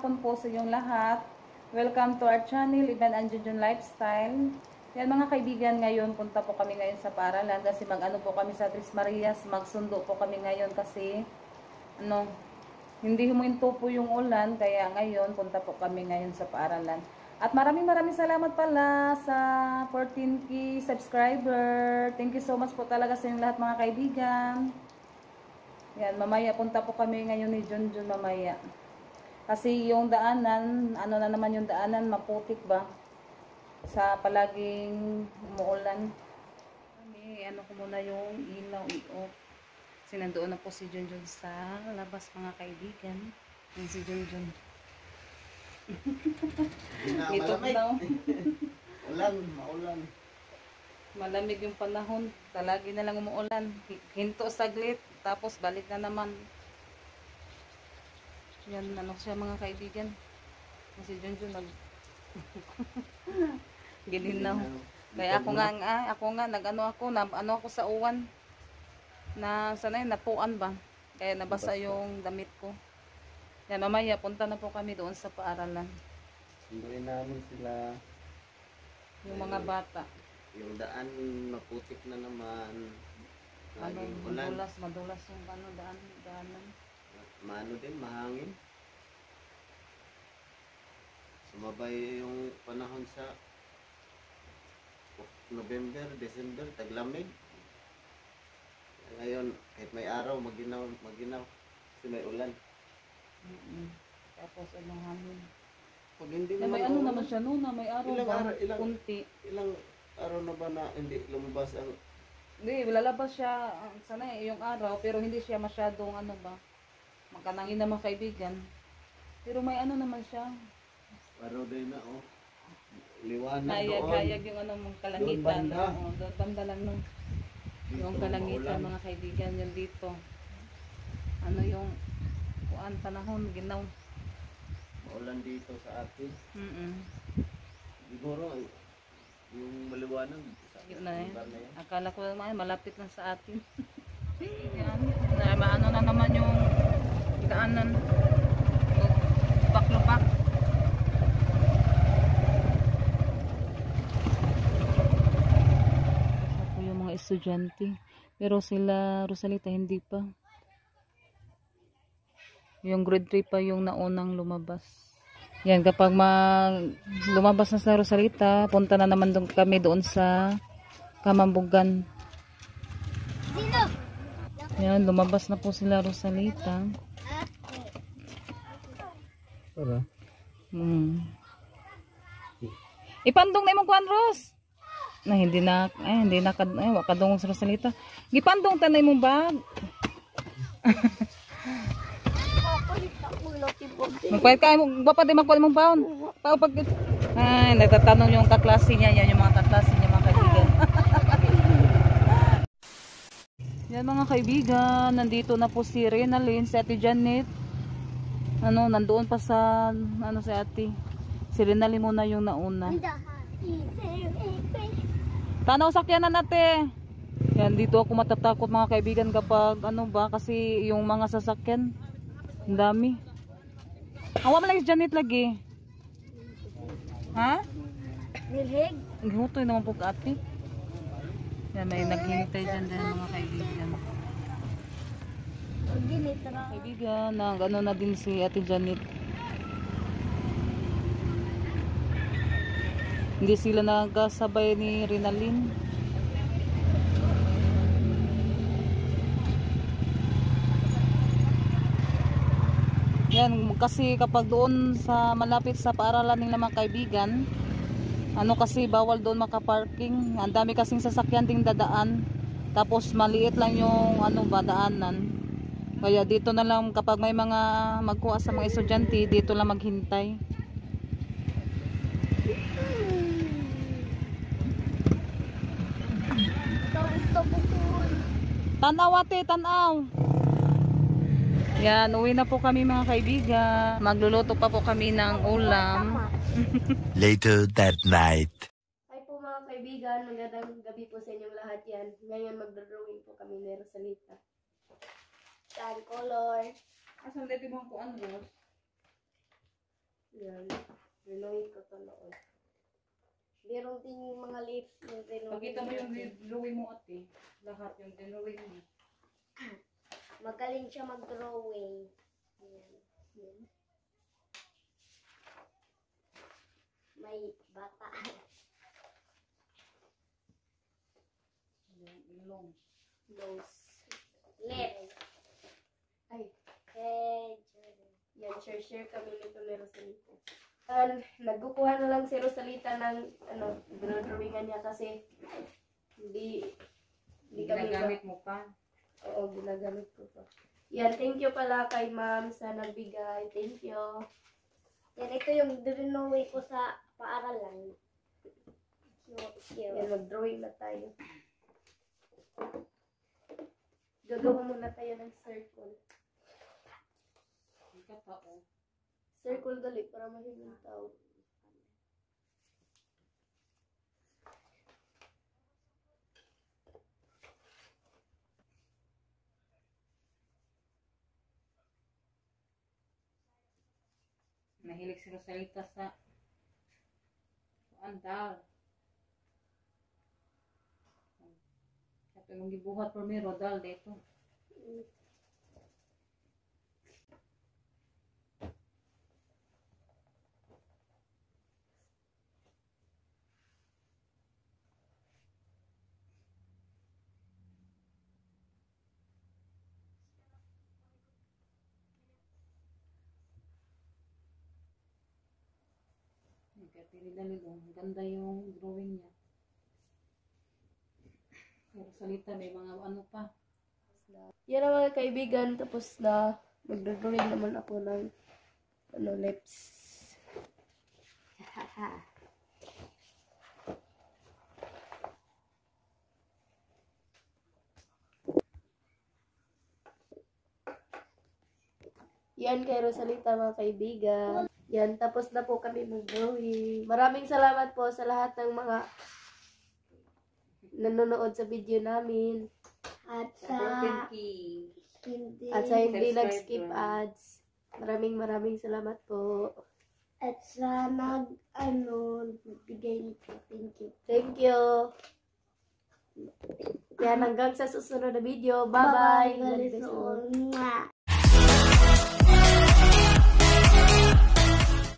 hapon po sa inyong lahat. Welcome to our channel, Ivan and Junjun Lifestyle. Yan mga kaibigan, ngayon punta po kami ngayon sa paaralan kasi mag-ano po kami sa Tres Marias, magsundo po kami ngayon kasi hindi huminto po yung ulan, kaya ngayon punta po kami ngayon sa paaralan. At maraming salamat pala sa 14K subscriber. Thank you so much po talaga sa inyong lahat mga kaibigan. Yan, mamaya punta po kami ngayon ni Junjun mamaya. Kasi yung daanan, ano na naman yung daanan, maputik ba? Sa palaging umuulan. Ano ko muna yung ilaw i-off. Kasi nandoon na po si Junjun sa labas mga kaibigan. Yung si Junjun. Ito daw. Maulan. Malamig yung panahon. Talagi na lang umuulan. Hinto saglit. Tapos balik na naman. Yan, siya mga kaibigan. Kasi Junjun gilinaw. Kaya ako nga nag-ano ako sa uwan. Na sanay napuan ba? Kaya nabasa yung damit ko. Yan, mamaya punta na po kami doon sa paaralan. Sunduin namin sila. Yung mga bata. Yung daan maputik na naman. Madulas yung daanan. Maano din, mahangin. Sumabay yung panahon sa November, December, taglamig. Ngayon, kahit may araw, maginaw. Kasi may ulan. Tapos anong hangin. Pag hindi may ano naman siya noon, may araw ba? Kunti. Ilang araw na ba na hindi lumabas ang... Hindi, lalabas siya sana yung araw, pero hindi siya masyadong magkanangin na mga kaibigan. Pero may ano naman siya. Araw din na, liwanag doon. Hayag yung mong kalangitan. Doon banda lang nun. Yung kalangitan mga kaibigan, yun dito. Yung panahon, ginaw. Maulan dito sa atin. Siguro, yung maliwanag yun na eh. Akala ko malapit na sa atin. Yan. Maano na naman yung daanan. Lupak-lupak. Ako yung mga estudyante. Pero sila Rosalita hindi pa. Yung grade 3 pa yung naunang lumabas. Yan, kapag lumabas na sa Rosalita, punta na naman kami doon sa Kamambugan. Yan, lumabas na po sila Rosalita. Para? Ipandong na imong kuan, Ros. Na hindi na kadungong sa Rosalita. Gipandong ta na imong bag. Magpahit ka mo bapa di magkuha imong baon. Nagtatanong yung kaklase niya, yan yung mga kaklase niya mga kaibigan. Yan mga kaibigan, nandito na po si Renalyn, si Ate Janet. Nandoon pa sa si Ate. Si Renalyn muna yung nauna. Tanaw sakyanan Ate. Yan, dito ako matatakot mga kaibigan kapag kasi yung mga sasakyan ang dami. Awa mo lang si Janet lagi. Ha? Nilhig? Naghutoy naman po ka Ate. Yan, may naghihintay dyan mga kaibigan. Kaibigan, na din si Ate Janet. Hindi sila nagkasabay ni Renalyn. Yan, kasi kapag doon sa malapit sa paaralan ng mga kaibigan, kasi bawal doon makaparking. Ang dami kasing sasakyan ding dadaan. Tapos maliit lang yung daanan. Kaya dito na lang kapag may mga magkuha sa mga estudyante, dito lang maghintay. Tanaw Ate, tanaw. Yan, uwi na po kami mga kaibigan. Magluluto pa po kami ng ulam. Later that night. Hi po mga kaibigan, magandang gabi po sa inyong lahat yan. Ngayon magdodrawing po kami ni Rosalita. Yan, color. Asan dito mo ko Ros? Yan. Drawing ko to noon. Meron din yung mga lips yung tinulong. Pakita mo yung drawing mo ate. Lahat yung drawing mo. Magaling siya mag-drawing. Ayan. Yan. May bata. Yung ilong. Nose. Lips. Ay. Head. Yan, share kami nito ni Rosalita. And nagkukuha na lang si Rosalita ng drawingan niya kasi hindi kami Ginagamit mo pa. Oo, ginagamit ko pa. Yan, thank you pala kay ma'am sa nagbigay. Thank you. Yan, ito yung drawing ko sa paaralan. Yan, mag-drawing na tayo. Gagawa muna tayo ng circle. Hindi ka tao. Circle gali para mahimong tao. Nahilig si Rosalita sa andal. Ito yung gibuhat por mi rodal dito. Kaya dali-dali lang. Ganda yung drawing niya. Pero salita may mga ano pa. Yan ang mga kaibigan. Tapos na magdodrawing naman ako ng lips. Yan kay Rosalita mga kaibigan. Yan, tapos na po kami mag-drawing. Maraming salamat po sa lahat ng mga nanonood sa video namin. At sa Pinky. hindi. At sa hindi Subscribe nag-skip lang. ads. Maraming salamat po. At sa nagbigay nito. Thank you. Thank you. Yan, hanggang sa susunod na video. Bye-bye. God bless Bye-bye. all. Mwah.